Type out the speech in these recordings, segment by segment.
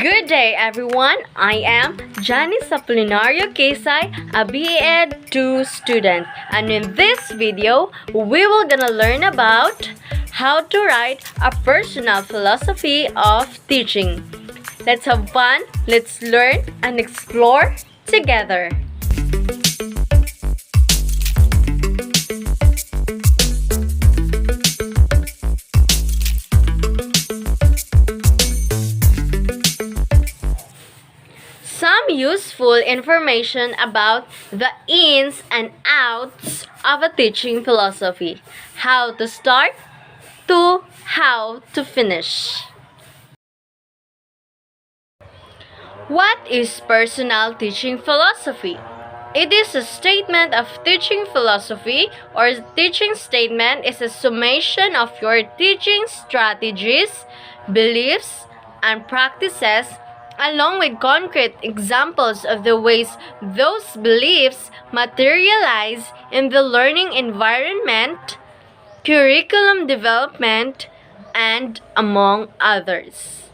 Good day, everyone. I am Janice Apolinario Kesay, a BEd 2 student. And in this video, we will gonna learn about how to write a personal philosophy of teaching. Let's have fun, let's learn and explore together. Some useful information about the ins and outs of a teaching philosophy. How to start to how to finish. What is personal teaching philosophy? It is a statement of teaching philosophy, or teaching statement is a summation of your teaching strategies, beliefs, and practices, along with concrete examples of the ways those beliefs materialize in the learning environment, curriculum development, and among others.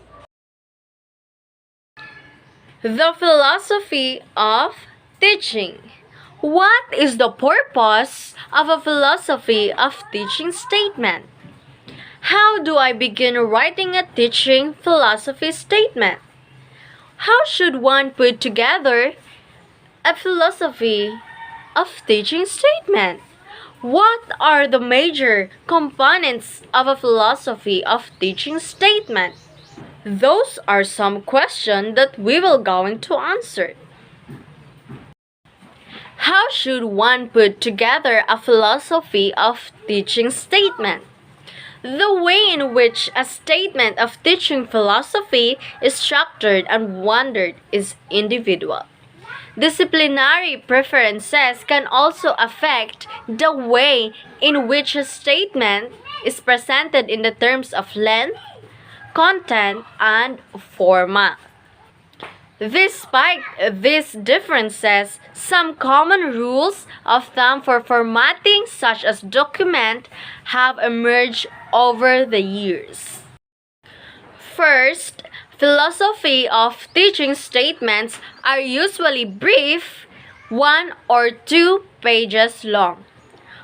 The philosophy of teaching. What is the purpose of a philosophy of teaching statement? How do I begin writing a teaching philosophy statement? How should one put together a philosophy of teaching statement? What are the major components of a philosophy of teaching statement? Those are some questions that we will going to answer. How should one put together a philosophy of teaching statement? The way in which a statement of teaching philosophy is structured and worded is individual. Disciplinary preferences can also affect the way in which a statement is presented in the terms of length, content, and format. Despite these differences, some common rules of thumb for formatting, such as document, have emerged over the years. First, philosophy of teaching statements are usually brief, 1 or 2 pages long.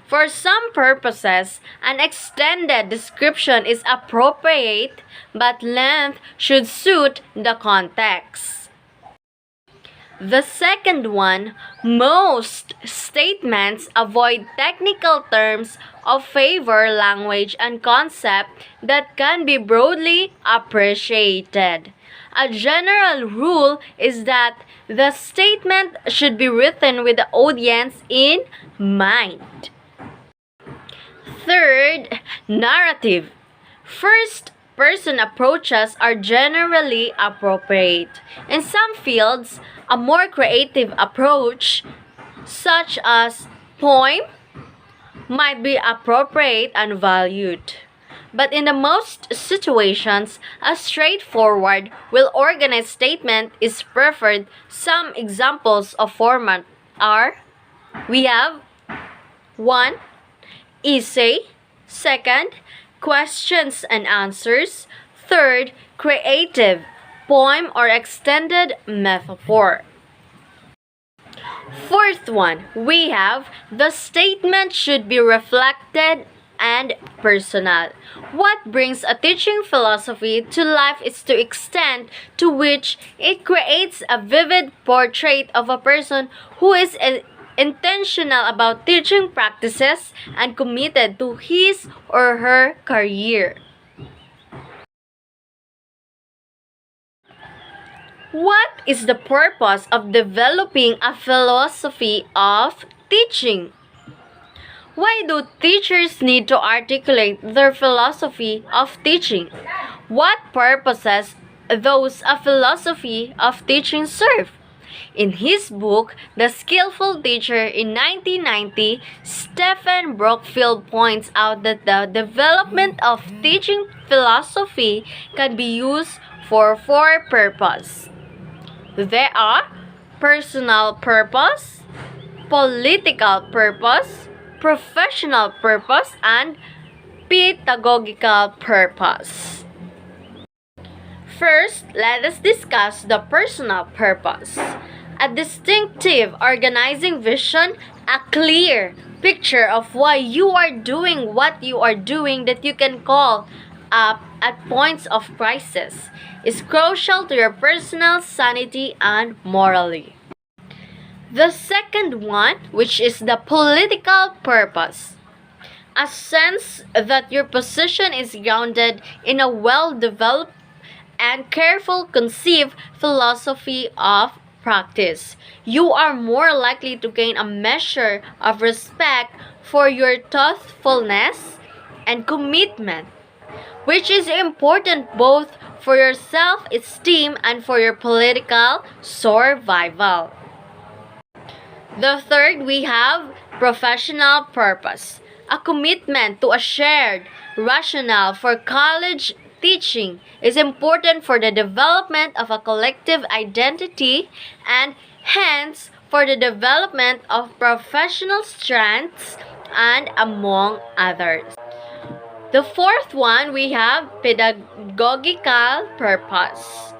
For some purposes, an extended description is appropriate, but length should suit the context. The second one, most statements avoid technical terms of favor language and concept that can be broadly appreciated. A general rule is that the statement should be written with the audience in mind. Third, narrative. First-person approaches are generally appropriate. In some fields, a more creative approach, such as poem, might be appropriate and valued. But in the most situations, a straightforward, well-organized statement is preferred. Some examples of format are, we have 1. Essay. 2nd, questions and answers. 3rd, creative, poem or extended metaphor. 4th one, we have the statement should be reflected and personal. What brings a teaching philosophy to life is the extent to which it creates a vivid portrait of a person who is intentional about teaching practices and committed to his or her career. What is the purpose of developing a philosophy of teaching? Why do teachers need to articulate their philosophy of teaching? What purposes does a philosophy of teaching serve? In his book, The Skillful Teacher in 1990, Stephen Brookfield points out that the development of teaching philosophy can be used for 4 purposes. They are personal purpose, political purpose, professional purpose, and pedagogical purpose. First, let us discuss the personal purpose. A distinctive organizing vision, a clear picture of why you are doing what you are doing that you can call up at points of crisis, is crucial to your personal sanity and morally. The second one, which is the political purpose. A sense that your position is grounded in a well-developed and careful conceived philosophy of practice. You are more likely to gain a measure of respect for your thoughtfulness and commitment, which is important both for your self-esteem and for your political survival. The third, we have professional purpose, a commitment to a shared rationale for college teaching is important for the development of a collective identity and hence for the development of professional strengths and among others. The fourth one, we have pedagogical purpose.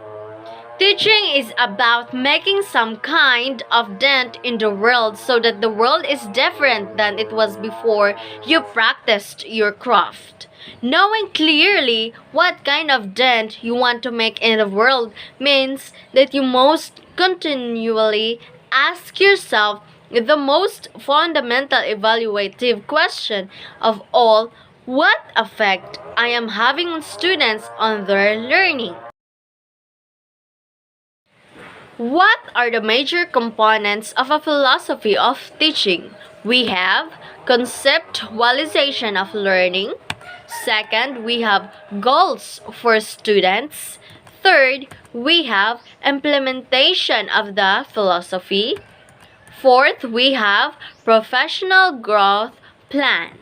Teaching is about making some kind of dent in the world so that the world is different than it was before you practiced your craft. Knowing clearly what kind of dent you want to make in the world means that you must continually ask yourself the most fundamental evaluative question of all: what effect I am having on students on their learning? What are the major components of a philosophy of teaching? We have conceptualization of learning. Second, we have goals for students. Third, we have implementation of the philosophy. Fourth, we have professional growth plan.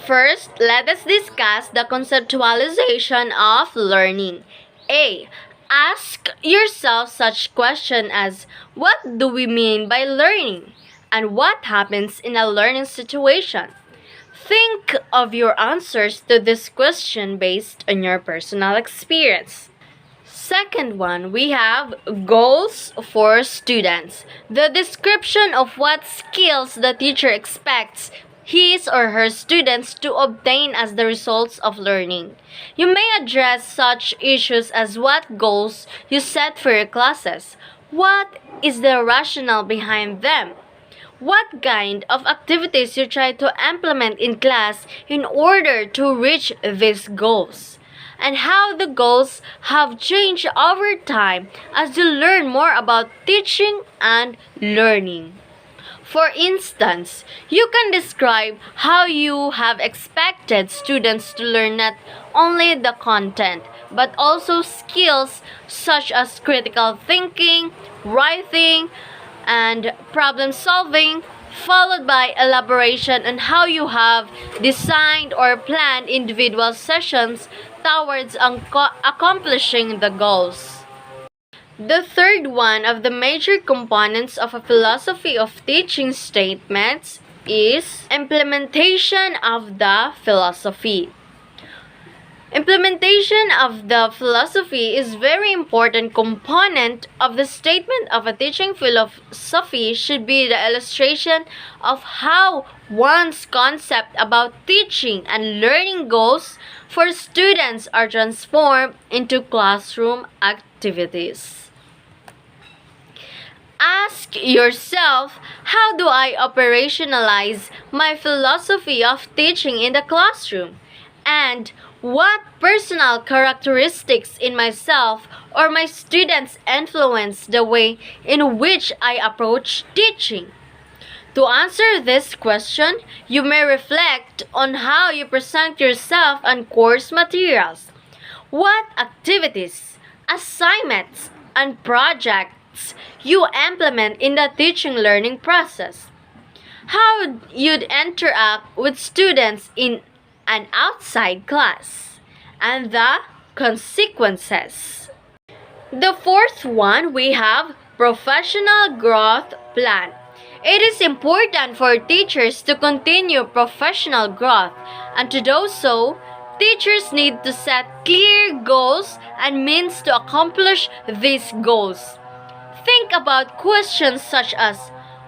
First, let us discuss the conceptualization of learning. A. Ask yourself such questions as, what do we mean by learning? And what happens in a learning situation? Think of your answers to this question based on your personal experience. Second one, we have goals for students. The description of what skills the teacher expects his or her students to obtain as the results of learning. You may address such issues as what goals you set for your classes, what is the rationale behind them, what kind of activities you try to implement in class in order to reach these goals, and how the goals have changed over time as you learn more about teaching and learning. For instance, you can describe how you have expected students to learn not only the content, but also skills such as critical thinking, writing, and problem solving, followed by elaboration on how you have designed or planned individual sessions towards accomplishing the goals. The third one of the major components of a philosophy of teaching statements is implementation of the philosophy. Implementation of the philosophy is very important component of the statement of a teaching philosophy should be the illustration of how one's concept about teaching and learning goals for students are transformed into classroom activities. Ask yourself, how do I operationalize my philosophy of teaching in the classroom? And what personal characteristics in myself or my students influence the way in which I approach teaching? To answer this question, you may reflect on how you present yourself and course materials. What activities, assignments, and projects you implement in the teaching learning process. How you'd interact with students in an outside class, and the consequences. The fourth one, we have professional growth plan. It is important for teachers to continue professional growth, and to do so, Teachers need to set clear goals and means to accomplish these goals. Think about questions such as,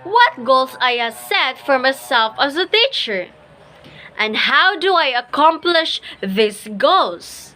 what goals I have set for myself as a teacher? And how do I accomplish these goals?